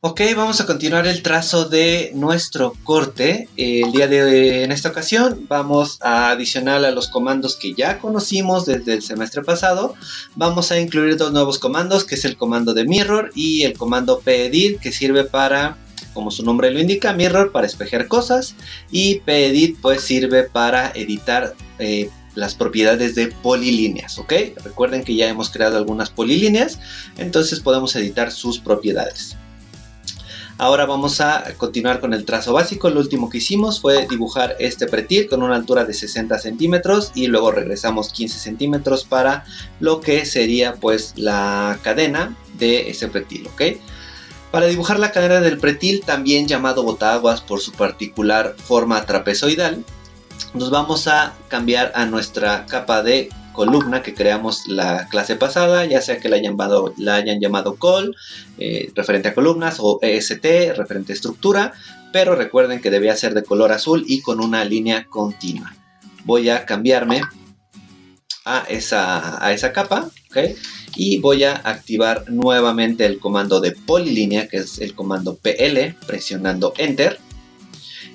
Ok, vamos a continuar el trazo de nuestro corte. En esta ocasión vamos a adicionar a los comandos que ya conocimos desde el semestre pasado. Vamos a incluir dos nuevos comandos, que es el comando de mirror y el comando pedit, que sirve para, como su nombre lo indica, mirror para espejear cosas, y pedit pues sirve para editar las propiedades de polilíneas, ¿ok? Recuerden que ya hemos creado algunas polilíneas, entonces podemos editar sus propiedades. Ahora vamos a continuar con el trazo básico. Lo último que hicimos fue dibujar este pretil con una altura de 60 centímetros y luego regresamos 15 centímetros para lo que sería pues la cadena de ese pretil, ¿ok? Para dibujar la cadena del pretil, también llamado botaguas por su particular forma trapezoidal, nos vamos a cambiar a nuestra capa de columna que creamos la clase pasada, ya sea que la hayan llamado col, referente a columnas, o EST, referente a estructura, pero recuerden que debía ser de color azul y con una línea continua. Voy a cambiarme a esa capa, ¿okay? Y voy a activar nuevamente el comando de polilínea, que es el comando PL, presionando Enter.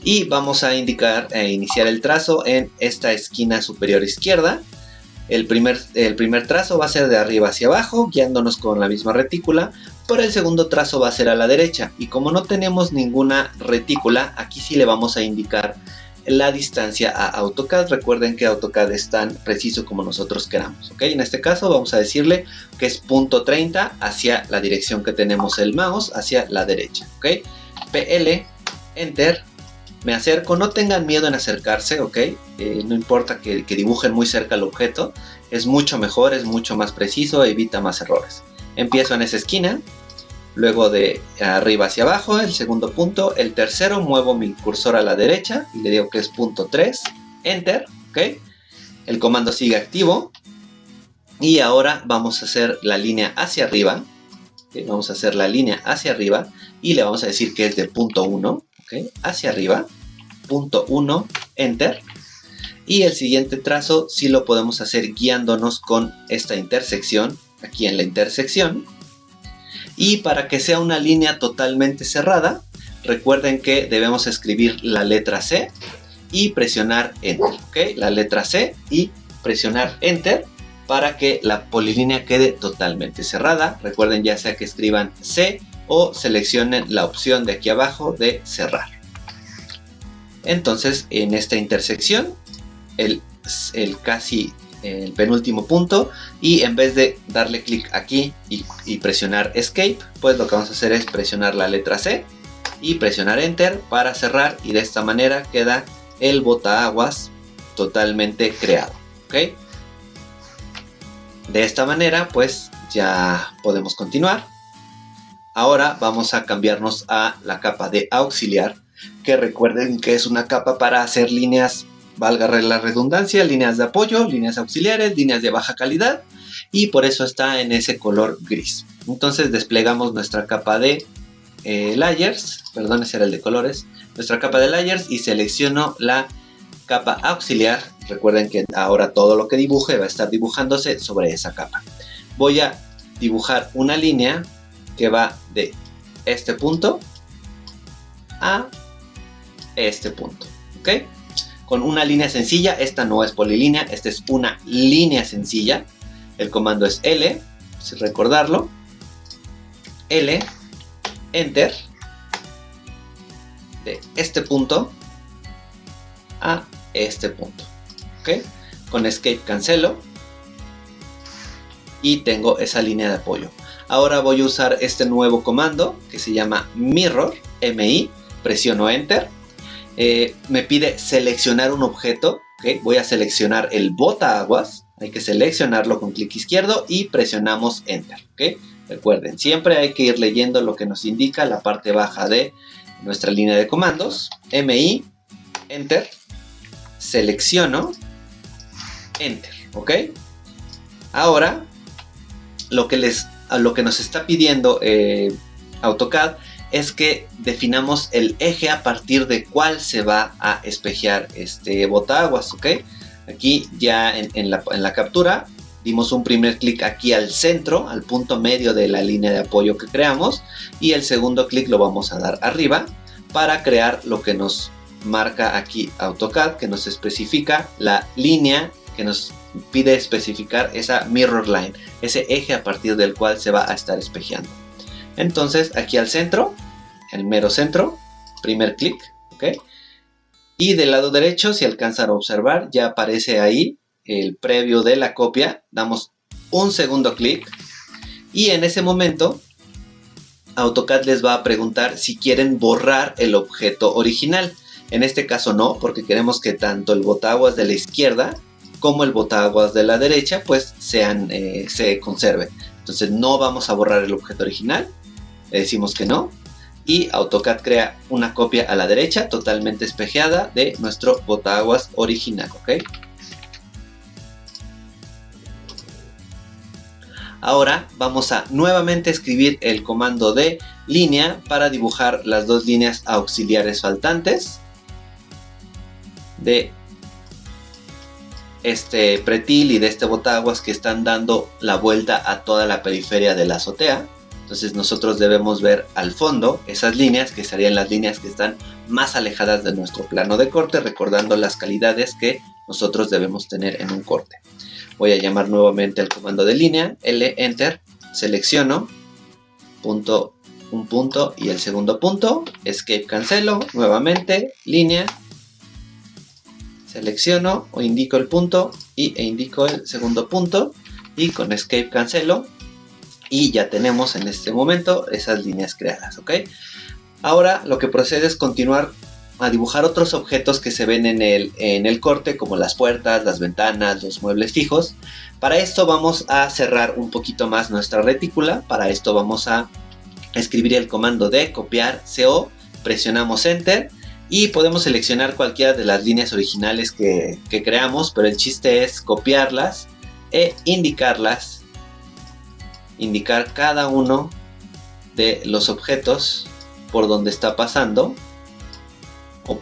Y vamos a iniciar el trazo en esta esquina superior izquierda. El primer trazo va a ser de arriba hacia abajo, guiándonos con la misma retícula, pero el segundo trazo va a ser a la derecha. Y como no tenemos ninguna retícula, aquí sí le vamos a indicar la distancia a AutoCAD. Recuerden que AutoCAD es tan preciso como nosotros queramos, ¿ok? En este caso vamos a decirle que es .30 hacia la dirección que tenemos el mouse, hacia la derecha, ¿ok? PL, Enter. Me acerco, no tengan miedo en acercarse, ¿ok? No importa que dibujen muy cerca el objeto, es mucho mejor, es mucho más preciso, evita más errores. Empiezo en esa esquina, luego de arriba hacia abajo, el segundo punto, el tercero muevo mi cursor a la derecha y le digo que es .3, Enter, ¿ok? El comando sigue activo y ahora vamos a hacer la línea hacia arriba, ¿okay? Vamos a hacer la línea hacia arriba y le vamos a decir que es de .1. ¿Okay? Hacia arriba, .1, Enter. Y el siguiente trazo sí lo podemos hacer guiándonos con esta intersección, aquí en la intersección. Y para que sea una línea totalmente cerrada, recuerden que debemos escribir la letra C y presionar Enter. ¿Okay? La letra C y presionar Enter para que la polilínea quede totalmente cerrada. Recuerden, ya sea que escriban C o seleccionen la opción de aquí abajo de cerrar. Entonces en esta intersección, el penúltimo punto, y en vez de darle clic aquí y presionar Escape, pues lo que vamos a hacer es presionar la letra C y presionar Enter para cerrar, y de esta manera queda el botaguas totalmente creado, ¿ok? De esta manera pues ya podemos continuar. Ahora vamos a cambiarnos a la capa de auxiliar, que recuerden que es una capa para hacer líneas, valga la redundancia, líneas de apoyo, líneas auxiliares, líneas de baja calidad, y por eso está en ese color gris. Entonces desplegamos nuestra capa de layers, perdón, ese era el de colores, nuestra capa de layers, y selecciono la capa auxiliar. Recuerden que ahora todo lo que dibuje va a estar dibujándose sobre esa capa. Voy a dibujar una línea que va de este punto a este punto, ¿ok? Con una línea sencilla. Esta no es polilínea, esta es una línea sencilla. El comando es L, sin recordarlo. L, Enter. De este punto a este punto, ¿ok? Con Escape cancelo y tengo esa línea de apoyo. Ahora voy a usar este nuevo comando que se llama Mirror, MI, presiono Enter. Me pide seleccionar un objeto, ¿okay? Voy a seleccionar el botaguas, hay que seleccionarlo con clic izquierdo y presionamos Enter, ¿okay? Recuerden, siempre hay que ir leyendo lo que nos indica la parte baja de nuestra línea de comandos. MI, Enter, selecciono, Enter, ¿ok? Ahora, lo que nos está pidiendo AutoCAD es que definamos el eje a partir de cuál se va a espejear este botaguas, ¿ok? Aquí ya en la captura dimos un primer clic aquí al centro, al punto medio de la línea de apoyo que creamos, y el segundo clic lo vamos a dar arriba para crear lo que nos marca aquí AutoCAD, que nos especifica la línea que nos pide especificar esa mirror line, ese eje a partir del cual se va a estar espejeando. Entonces aquí al centro, el mero centro, primer clic, ¿ok? Y del lado derecho, si alcanzan a observar, ya aparece ahí el previo de la copia. Damos un segundo clic y en ese momento AutoCAD les va a preguntar si quieren borrar el objeto original. En este caso no, porque queremos que tanto el botaguas de la izquierda como el botaguas de la derecha pues se conserve. Entonces no vamos a borrar el objeto original, le decimos que no, y AutoCAD crea una copia a la derecha totalmente espejeada de nuestro botaguas original, ¿ok? Ahora vamos a nuevamente escribir el comando de línea para dibujar las dos líneas auxiliares faltantes de este pretil y de este botaguas que están dando la vuelta a toda la periferia de la azotea. Entonces nosotros debemos ver al fondo esas líneas, que serían las líneas que están más alejadas de nuestro plano de corte, recordando las calidades que nosotros debemos tener en un corte. Voy a llamar nuevamente al comando de línea, L, Enter, selecciono, un punto y el segundo punto, Escape, cancelo, nuevamente, línea, selecciono o indico el punto e indico el segundo punto y con Escape cancelo y ya tenemos en este momento esas líneas creadas, ¿ok? Ahora lo que procede es continuar a dibujar otros objetos que se ven en el corte, como las puertas, las ventanas, los muebles fijos. Para esto vamos a cerrar un poquito más nuestra retícula. Para esto vamos a escribir el comando de copiar CO, presionamos Enter y podemos seleccionar cualquiera de las líneas originales que creamos, pero el chiste es copiarlas e indicarlas, indicar cada uno de los objetos por donde está pasando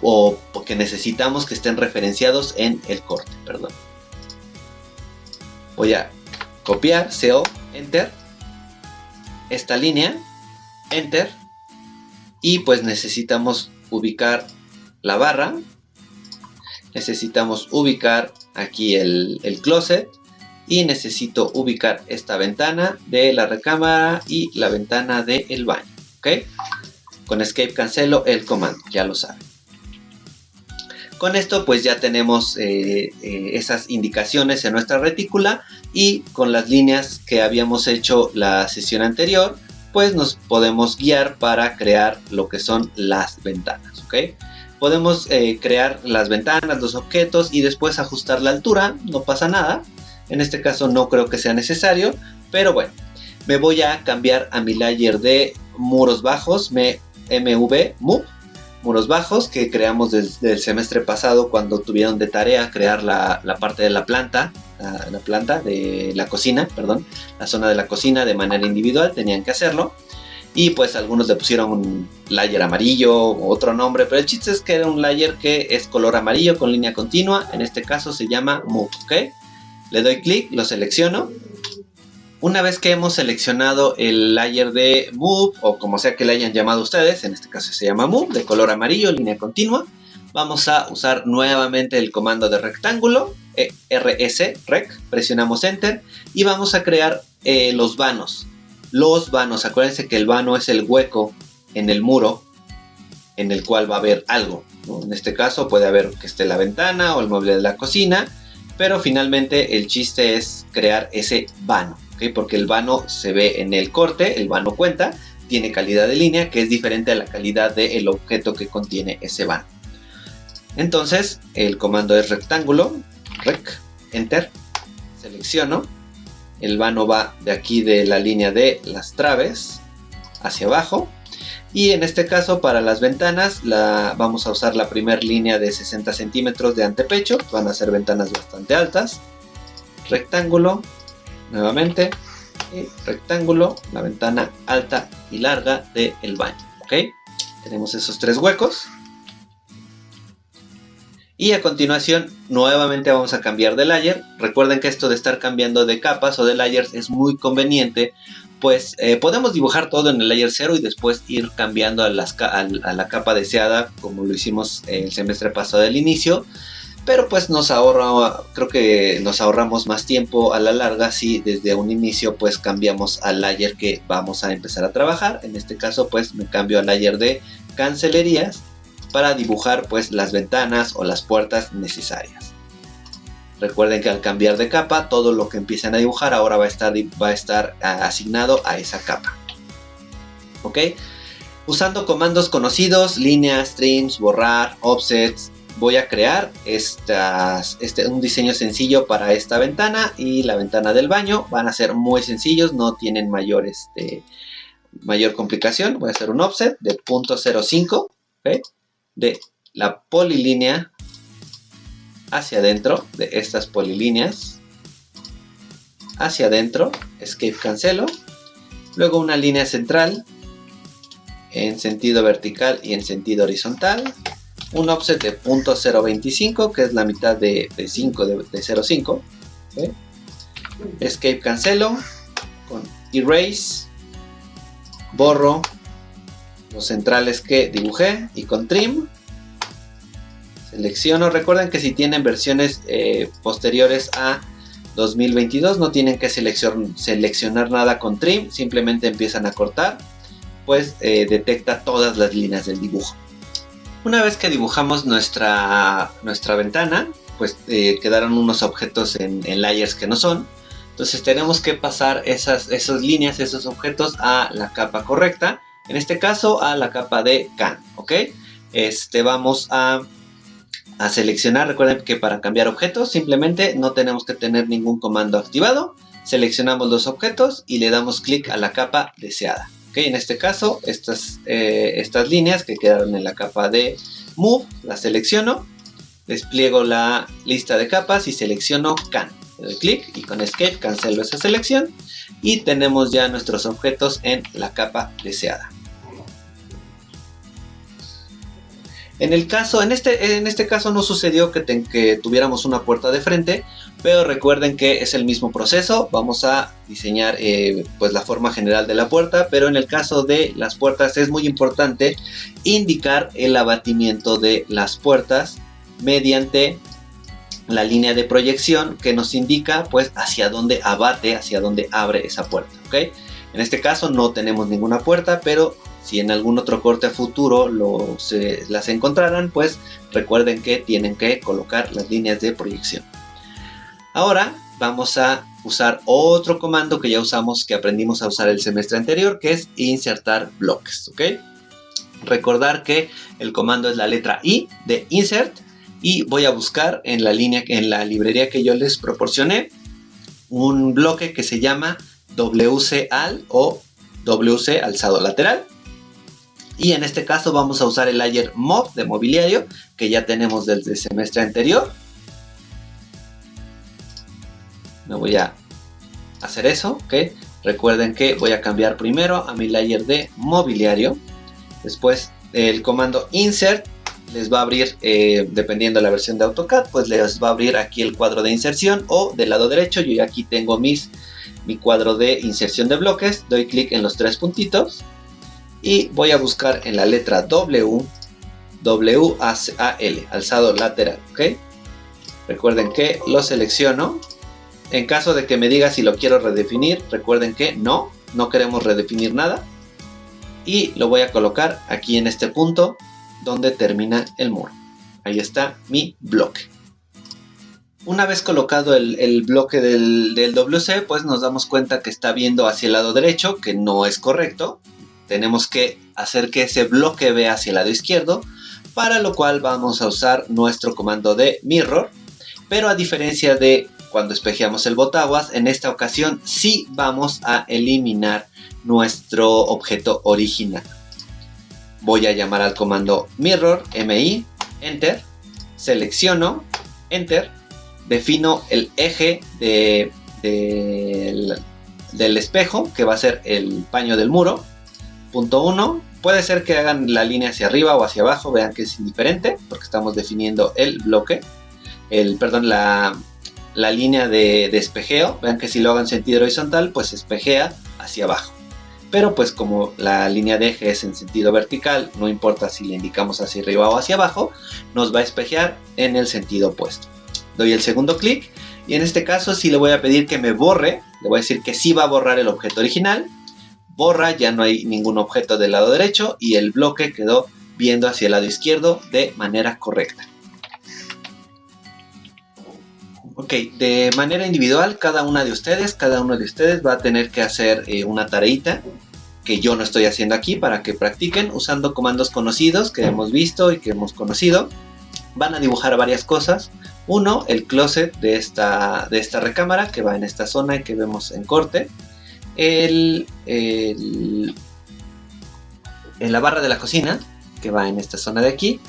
o porque necesitamos que estén referenciados en el corte, perdón. Voy a copiar, CO, Enter, esta línea, Enter, y pues necesitamos ubicar la barra, necesitamos ubicar aquí el closet y necesito ubicar esta ventana de la recámara y la ventana del baño, ¿ok? Con Escape cancelo el comando, ya lo saben. Con esto pues ya tenemos esas indicaciones en nuestra retícula y con las líneas que habíamos hecho la sesión anterior pues nos podemos guiar para crear lo que son las ventanas, ¿ok? Podemos crear las ventanas, los objetos y después ajustar la altura, no pasa nada. En este caso no creo que sea necesario, pero bueno, me voy a cambiar a mi layer de muros bajos, MV, Move, muros bajos, que creamos desde el semestre pasado cuando tuvieron de tarea crear la parte de la planta de la cocina, perdón, la zona de la cocina de manera individual, tenían que hacerlo. Y pues algunos le pusieron un layer amarillo o otro nombre, pero el chiste es que era un layer que es color amarillo con línea continua, en este caso se llama Move, ¿ok? Le doy clic, lo selecciono. Una vez que hemos seleccionado el layer de Move, o como sea que le hayan llamado ustedes, en este caso se llama Move, de color amarillo, línea continua, vamos a usar nuevamente el comando de rectángulo, RS, Rec, presionamos Enter, y vamos a crear los vanos. Los vanos, acuérdense que el vano es el hueco en el muro en el cual va a haber algo, ¿no? En este caso puede haber que esté la ventana o el mueble de la cocina, pero finalmente el chiste es crear ese vano, ¿okay? Porque el vano se ve en el corte, el vano cuenta, tiene calidad de línea que es diferente a la calidad del objeto que contiene ese vano. Entonces el comando es rectángulo, rec, enter, selecciono, el vano va de aquí de la línea de las traves hacia abajo. Y en este caso para las ventanas vamos a usar la primera línea de 60 centímetros de antepecho. Van a ser ventanas bastante altas. Rectángulo, nuevamente. Y rectángulo, la ventana alta y larga del baño. ¿Ok? Tenemos esos tres huecos. Y a continuación nuevamente vamos a cambiar de layer. Recuerden que esto de estar cambiando de capas o de layers es muy conveniente, pues podemos dibujar todo en el layer 0 y después ir cambiando a la capa deseada, como lo hicimos el semestre pasado del inicio. Pero pues creo que nos ahorramos más tiempo a la larga si desde un inicio pues cambiamos al layer que vamos a empezar a trabajar. En este caso pues me cambio al layer de cancelerías para dibujar pues las ventanas o las puertas necesarias. Recuerden que al cambiar de capa, todo lo que empiecen a dibujar ahora va a estar asignado a esa capa. ¿Ok? Usando comandos conocidos, líneas, trims, borrar, offsets, voy a crear un diseño sencillo para esta ventana y la ventana del baño. Van a ser muy sencillos, no tienen mayor complicación. Voy a hacer un offset de 0.05, ¿okay? De la polilínea hacia adentro, de estas polilíneas hacia adentro, escape cancelo, luego una línea central en sentido vertical y en sentido horizontal, un offset de 0.025 que es la mitad de 0.5, ¿okay? Escape cancelo con erase, borro los centrales que dibujé y con trim selecciono. Recuerden que si tienen versiones posteriores a 2022 no tienen que seleccionar nada con trim, simplemente empiezan a cortar, pues detecta todas las líneas del dibujo. Una vez que dibujamos nuestra ventana, pues quedaron unos objetos en layers que no son. Entonces tenemos que pasar esas líneas, esos objetos a la capa correcta. En este caso a la capa de Can, ¿ok? Vamos a seleccionar. Recuerden que para cambiar objetos simplemente no tenemos que tener ningún comando activado. Seleccionamos los objetos y le damos clic a la capa deseada. ¿Okay? En este caso estas líneas que quedaron en la capa de Move las selecciono. Despliego la lista de capas y selecciono Can. Le doy clic y con Escape cancelo esa selección. Y tenemos ya nuestros objetos en la capa deseada. En este caso no sucedió que tuviéramos una puerta de frente, pero recuerden que es el mismo proceso. Vamos a diseñar pues la forma general de la puerta, pero en el caso de las puertas es muy importante indicar el abatimiento de las puertas mediante la línea de proyección que nos indica pues hacia dónde abate, hacia dónde abre esa puerta, ¿ok? En este caso no tenemos ninguna puerta, pero si en algún otro corte a futuro las encontraran, pues recuerden que tienen que colocar las líneas de proyección. Ahora vamos a usar otro comando que ya usamos, que aprendimos a usar el semestre anterior, que es insertar bloques, ¿ok? Recordar que el comando es la letra I de insert y voy a buscar en la librería que yo les proporcioné un bloque que se llama WC al o WC alzado lateral. Y en este caso vamos a usar el layer Mob de mobiliario que ya tenemos desde el semestre anterior. Me voy a hacer eso, ¿ok? Recuerden que voy a cambiar primero a mi layer de mobiliario. Después el comando insert les va a abrir, dependiendo de la versión de AutoCAD, pues les va a abrir aquí el cuadro de inserción, o del lado derecho yo ya aquí tengo mi cuadro de inserción de bloques. Doy clic en los tres puntitos. Y voy a buscar en la letra W, WAL, alzado lateral, ¿ok? Recuerden que lo selecciono. En caso de que me diga si lo quiero redefinir, recuerden que no queremos redefinir nada. Y lo voy a colocar aquí en este punto donde termina el muro. Ahí está mi bloque. Una vez colocado el bloque del WC, pues nos damos cuenta que está viendo hacia el lado derecho, que no es correcto. Tenemos que hacer que ese bloque vea hacia el lado izquierdo, para lo cual vamos a usar nuestro comando de mirror. Pero a diferencia de cuando espejeamos el botaguas, en esta ocasión sí vamos a eliminar nuestro objeto original. Voy a llamar al comando mirror, MI, enter, selecciono, enter, defino el eje del espejo, que va a ser el paño del muro. Punto 1, Puede ser que hagan la línea hacia arriba o hacia abajo, vean que es indiferente, porque estamos definiendo el bloque, la línea de espejeo. Vean que si lo hagan en sentido horizontal, pues espejea hacia abajo. Pero pues como la línea de eje es en sentido vertical, no importa si le indicamos hacia arriba o hacia abajo, nos va a espejear en el sentido opuesto. Doy el segundo clic y en este caso sí le voy a pedir que me borre, le voy a decir que sí va a borrar el objeto original. Borra, ya no hay ningún objeto del lado derecho y el bloque quedó viendo hacia el lado izquierdo de manera correcta. Ok, de manera individual, cada uno de ustedes va a tener que hacer una tareita que yo no estoy haciendo aquí para que practiquen usando comandos conocidos que hemos visto y que hemos conocido. Van a dibujar varias cosas. Uno, el closet de esta recámara que va en esta zona que vemos en corte. En la barra de la cocina que va en esta zona de aquí.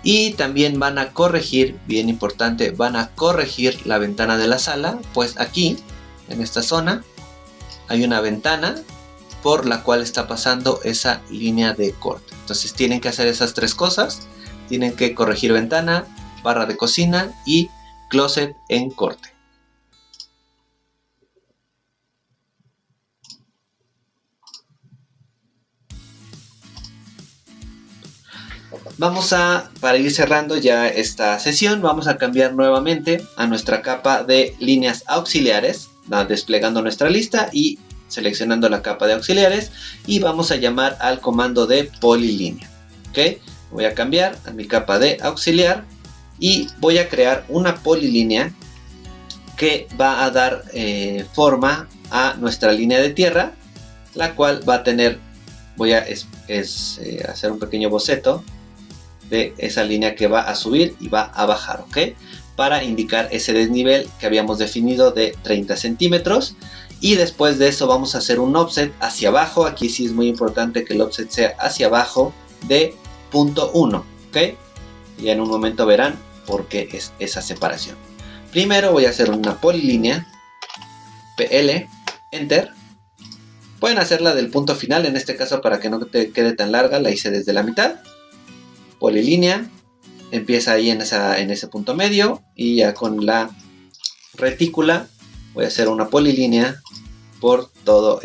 Y también van a corregir, bien importante, van a corregir la ventana de la sala, pues aquí, en esta zona, hay una ventana por la cual está pasando esa línea de corte. Entonces tienen que hacer esas tres cosas, tienen que corregir ventana, barra de cocina y closet en corte. Para ir cerrando ya esta sesión, vamos a cambiar nuevamente a nuestra capa de líneas auxiliares, desplegando nuestra lista y seleccionando la capa de auxiliares, y vamos a llamar al comando de polilínea. ¿Okay? Voy a cambiar a mi capa de auxiliar y voy a crear una polilínea que va a dar forma a nuestra línea de tierra, la cual va a tener, voy a hacer un pequeño boceto de esa línea que va a subir y va a bajar, ¿ok? Para indicar ese desnivel que habíamos definido de 30 centímetros. Y después de eso vamos a hacer un offset hacia abajo. Aquí sí es muy importante que el offset sea hacia abajo de 0.1, ¿ok? Y en un momento verán por qué es esa separación. Primero voy a hacer una polilínea, PL, Enter. Pueden hacerla del punto final, en este caso para que no te quede tan larga, la hice desde la mitad. Polilínea, empieza ahí en ese punto medio y ya con la retícula voy a hacer una polilínea por toda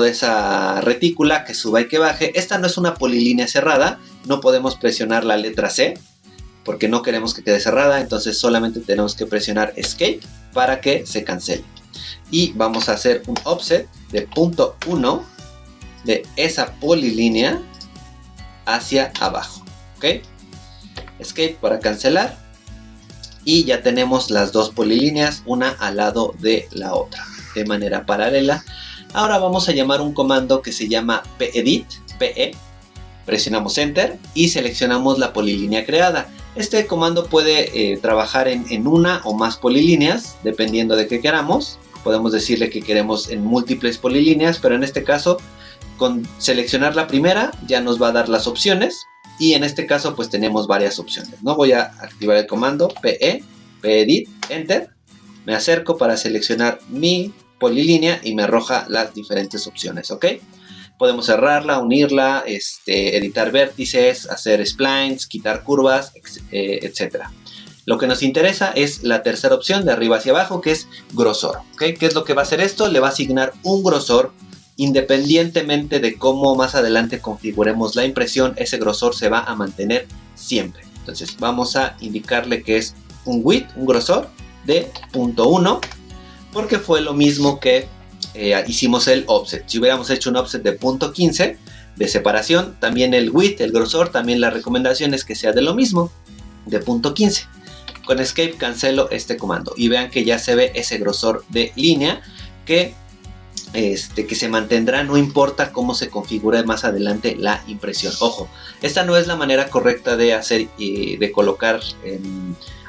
esa retícula que suba y que baje. Esta no es una polilínea cerrada, no podemos presionar la letra C porque no queremos que quede cerrada, entonces solamente tenemos que presionar Escape para que se cancele. Y vamos a hacer un offset de 0.1 de esa polilínea hacia abajo, ¿ok? Escape para cancelar y ya tenemos las dos polilíneas una al lado de la otra de manera paralela. Ahora vamos a llamar un comando que se llama pedit, PE, presionamos Enter y seleccionamos la polilínea creada. Este comando puede trabajar en una o más polilíneas dependiendo de qué queramos. Podemos decirle que queremos en múltiples polilíneas, pero en este caso con seleccionar la primera ya nos va a dar las opciones y en este caso pues tenemos varias opciones, ¿no? Voy a activar el comando PE, pedit, Enter, me acerco para seleccionar mi polilínea y me arroja las diferentes opciones, ¿ok? Podemos cerrarla, unirla, editar vértices, hacer splines, quitar curvas, etc. Lo que nos interesa es la tercera opción de arriba hacia abajo, que es grosor, ¿ok? ¿Qué es lo que va a hacer esto? Le va a asignar un grosor. Independientemente de cómo más adelante configuremos la impresión, ese grosor se va a mantener siempre. Entonces vamos a indicarle que es un width, un grosor de 0.1, porque fue lo mismo que hicimos el offset. Si hubiéramos hecho un offset de 0.15 de separación, también el width, el grosor, también la recomendación es que sea de lo mismo, de 0.15. Con Escape cancelo este comando y vean que ya se ve ese grosor de línea que se mantendrá, no importa cómo se configure más adelante la impresión. Ojo, esta no es la manera correcta de hacer de colocar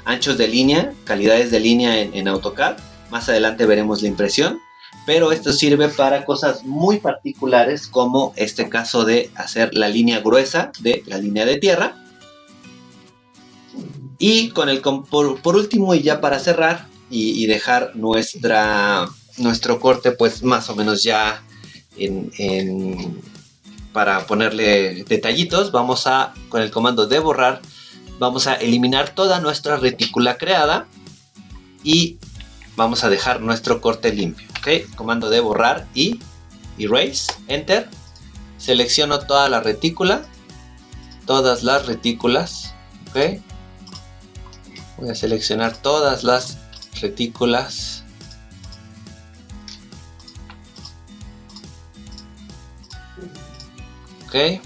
anchos de línea, calidades de línea en AutoCAD. Más adelante veremos la impresión, pero esto sirve para cosas muy particulares, como este caso de hacer la línea gruesa de la línea de tierra. Y por último, y ya para cerrar y dejar nuestro corte pues más o menos ya para ponerle detallitos, con el comando de borrar, vamos a eliminar toda nuestra retícula creada y vamos a dejar nuestro corte limpio. ¿Ok? Comando de borrar y erase, enter. Selecciono toda la retícula, todas las retículas. ¿Ok? Voy a seleccionar todas las retículas. Ok.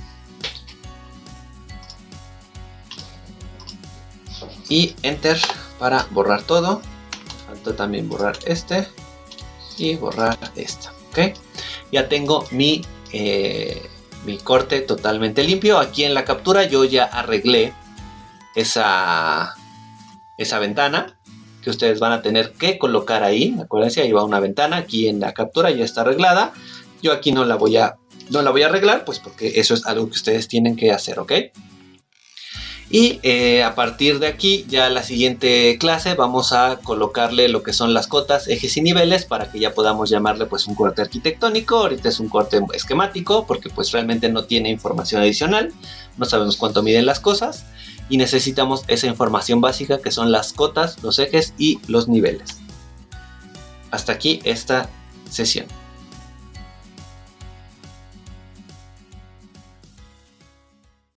Y enter para borrar todo. Falta también borrar este y borrar esta. Ok. Ya tengo mi corte totalmente limpio. Aquí en la captura yo ya arreglé esa ventana que ustedes van a tener que colocar ahí. Acuérdense, ahí va una ventana. Aquí en la captura ya está arreglada. Yo aquí no la voy a arreglar, pues porque eso es algo que ustedes tienen que hacer, ¿ok? Y a partir de aquí, ya la siguiente clase, vamos a colocarle lo que son las cotas, ejes y niveles para que ya podamos llamarle pues un corte arquitectónico. Ahorita es un corte esquemático porque pues realmente no tiene información adicional. No sabemos cuánto miden las cosas y necesitamos esa información básica que son las cotas, los ejes y los niveles. Hasta aquí esta sesión.